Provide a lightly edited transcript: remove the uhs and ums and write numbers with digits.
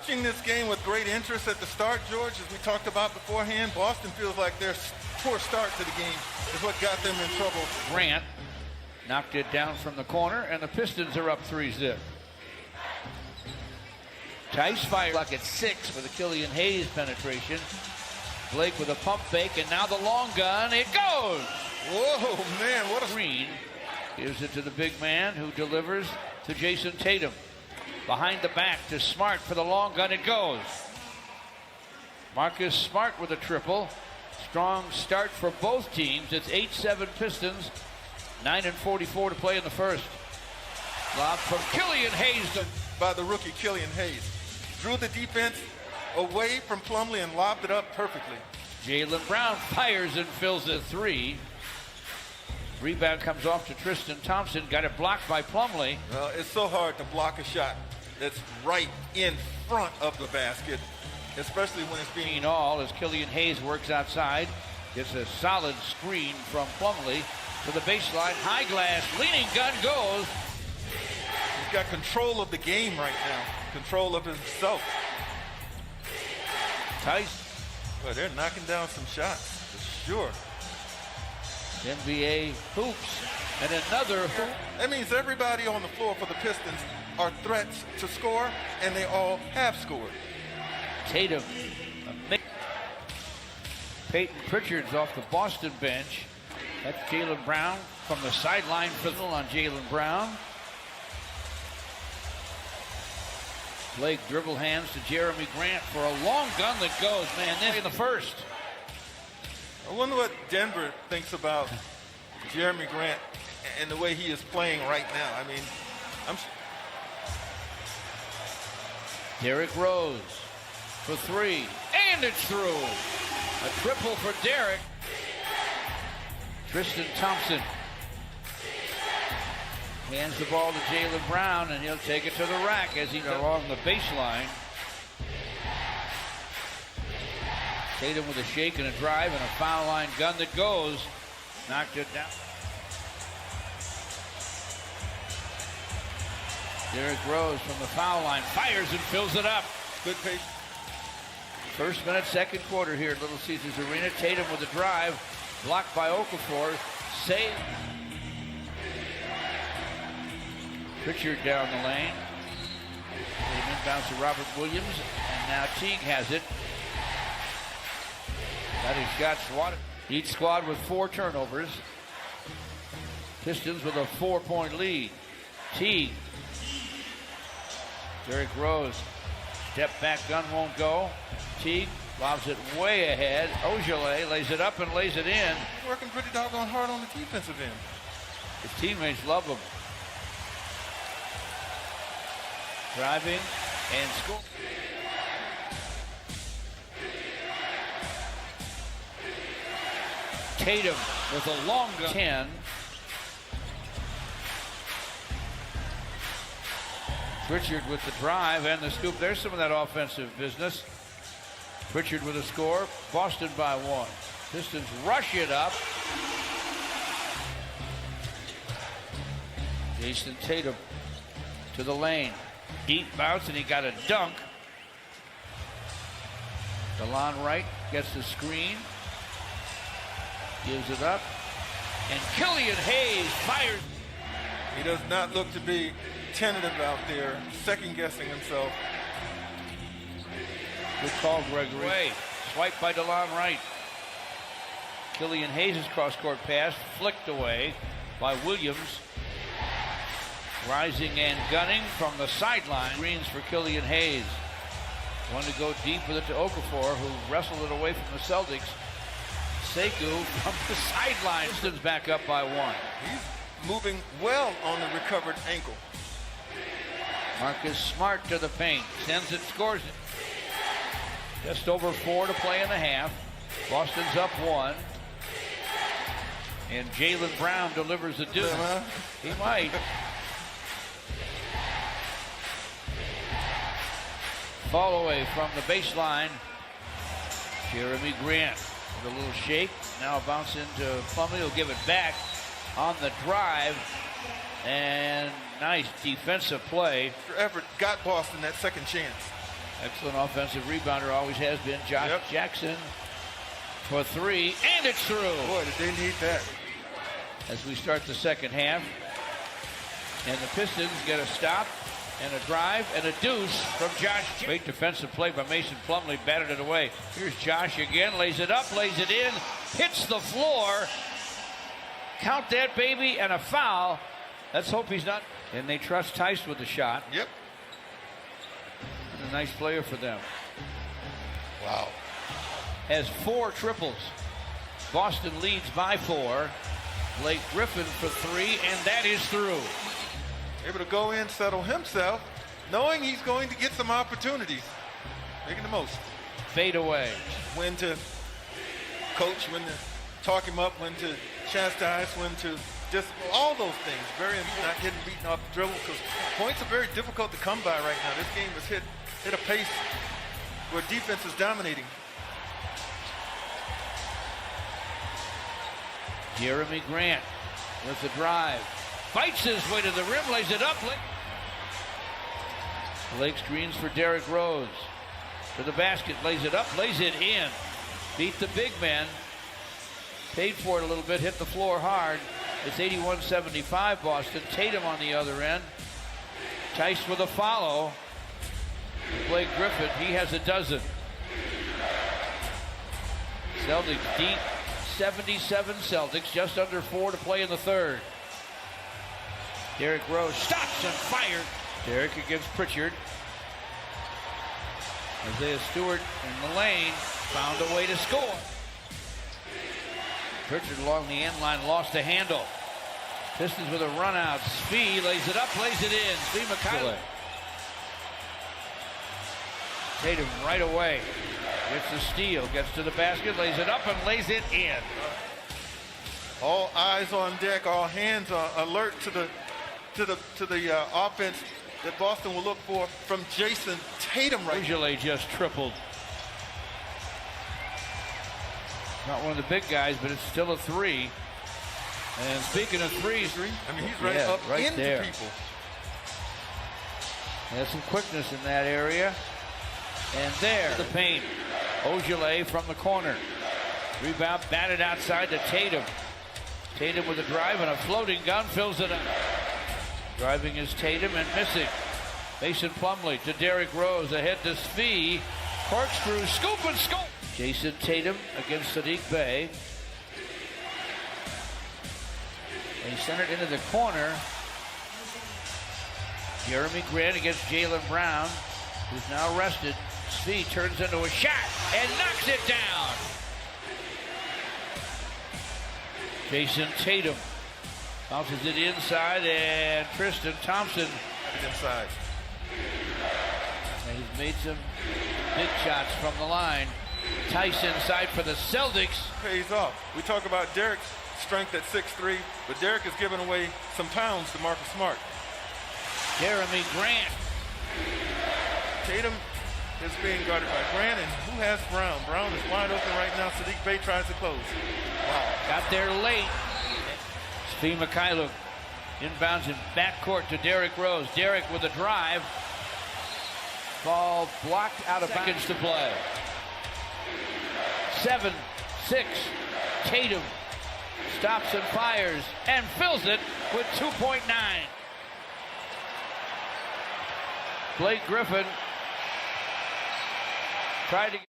watching this game with great interest at the start, George, as we talked about beforehand. Boston feels like their poor start to the game is what got them in trouble. Grant knocked it down from the corner, and the Pistons are up 3-zip. Tice fire like at 6 with a Killian Hayes penetration. Blake with a pump fake, and now the long gun. It goes! Whoa, man, what a Green gives it to the big man who delivers to Jason Tatum. Behind the back to Smart for the long gun. It goes. Marcus Smart with a triple. Strong start for both teams. It's 8-7 Pistons. 9:44 to play in the first. Lob from Killian Hayes by the rookie Killian Hayes. Drew the defense away from Plumlee and lobbed it up perfectly. Jaylen Brown fires and fills a 3. Rebound comes off to Tristan Thompson. Got it blocked by Plumlee. Well, it's so hard to block a shot that's right in front of the basket, especially when it's being all as Killian Hayes works outside. Gets a solid screen from Plumlee to the baseline. High glass, leaning gun goes. He's got control of the game right now. Control of himself. Tice. Well, they're knocking down some shots, for sure. NBA hoops. And another hoop. That means everybody on the floor for the Pistons are threats to score, and they all have scored. Tatum. Peyton Pritchard's off the Boston bench. That's Jaylen Brown from the sideline. Fizzle on Jaylen Brown. Blake dribble hands to Jeremy Grant for a long gun that goes. Man, this in the first. I wonder what Denver thinks about Jeremy Grant and the way he is playing right now. I mean, Derrick Rose for 3, and it's through. A triple for Derrick. Tristan Thompson hands the ball to Jaylen Brown, and he'll take it to the rack as he's along the baseline. Tatum with a shake and a drive and a foul line gun that goes. Knocked it down. Derrick Rose from the foul line fires and fills it up. Good pace. First minute, second quarter here at Little Caesars Arena. Tatum with a drive, blocked by Okafor. Save. Pritchard down the lane. Inbounds to Robert Williams, and now Teague has it. Got his shot swatted. Each squad with 4 turnovers. Pistons with a 4-point lead. Teague. Derrick Rose. Step back gun won't go. Teague lobs it way ahead. Ojale lays it up and lays it in. Working pretty doggone hard on the defensive end. His teammates love him. Driving and score. Tatum with a long gun. 10. Pritchard with the drive and the scoop. There's some of that offensive business. Pritchard with a score. Boston by 1. Pistons rush it up. Jason Tatum to the lane. Deep bounce, and he got a dunk. DeLon Wright gets the screen. Gives it up. And Killian Hayes fires. He does not look to be tentative out there, second-guessing himself. Good call, Gregory. Swipe by DeLon Wright. Killian Hayes' cross-court pass flicked away by Williams. Rising and gunning from the sideline. Greens for Killian Hayes. One to go deep with it to Okafor, who wrestled it away from the Celtics. Sekou from the sideline. Pistons back up by 1. He's moving well on the recovered ankle. Marcus Smart to the paint. Sends it, scores it. Just over 4 to play in the half. Boston's up 1. And Jaylen Brown delivers the deuce. He might. Fall away from the baseline. Jeremy Grant with a little shake. Now a bounce into Plumlee. He'll give it back on the drive. And nice defensive play. Mr. Everett got Boston that second chance. Excellent offensive rebounder, always has been. Josh Jackson for three, and it's through. Boy, did they need that. As we start the second half. And the Pistons get a stop and a drive and a deuce from Josh. Great defensive play by Mason Plumlee, batted it away. Here's Josh again, lays it up, lays it in, hits the floor. Count that, baby, and a foul. Let's hope he's not. And they trust Tice with the shot. Yep. And a nice player for them. Wow. Has 4 triples. Boston leads by 4. Blake Griffin for 3, and that is through. Able to go in, settle himself, knowing he's going to get some opportunities. Making the most. Fade away. When to coach, when to talk him up, when to chastise, when to just all those things. Very not getting beaten off the dribble, because points are very difficult to come by right now. This game has hit a pace where defense is dominating. Jeremy Grant with the drive. Fights his way to the rim, lays it up. Blake screens for Derrick Rose. To the basket, lays it up, lays it in. Beat the big man. Paid for it a little bit, hit the floor hard. It's 81-75 Boston. Tatum on the other end. Tice with a follow. Blake Griffin, he has a dozen. Celtics deep. 77 Celtics, just under 4 to play in the third. Derrick Rose stops and fired. Derrick against Pritchard. Isaiah Stewart in the lane found a way to score. Pritchard along the end line lost the handle. Pistons with a run out. Svi lays it up, lays it in. Svi McKillop. Tatum right away. Gets the steal, gets to the basket, lays it up and lays it in. All eyes on deck, all hands are alert to the offense that Boston will look for from Jason Tatum right now. Ojale just tripled. Not one of the big guys, but it's still a 3. And speaking of threes, I mean, he's right up right into there. people. Has some quickness in that area. And there, the paint. Ojale from the corner. Rebound batted outside to Tatum. Tatum with a drive and a floating gun fills it up. Driving is Tatum and missing. Mason Plumlee to Derrick Rose. Ahead to Svi. Corkscrew, scoop and scoop. Jason Tatum against Sadiq Bey. They sent it into the corner. Jeremy Grant against Jaylen Brown, who's now rested. Svi turns into a shot and knocks it down. Jason Tatum bounces it inside, and Tristan Thompson Inside. and he's made some big shots from the line. Tice inside for the Celtics. Pays off. We talk about Derrick's strength at 6'3", but Derrick has given away some pounds to Marcus Smart. Jeremy Grant. Tatum is being guarded by Grant, and who has Brown? Brown is wide open right now. Sadiq Bey tries to close. Wow. Got there late. Svi Mikhailuk inbounds in backcourt to Derrick Rose. Derrick with a drive. Ball blocked out of seconds to play. 7-6. Tatum stops and fires and fills it with 2.9. Blake Griffin tried to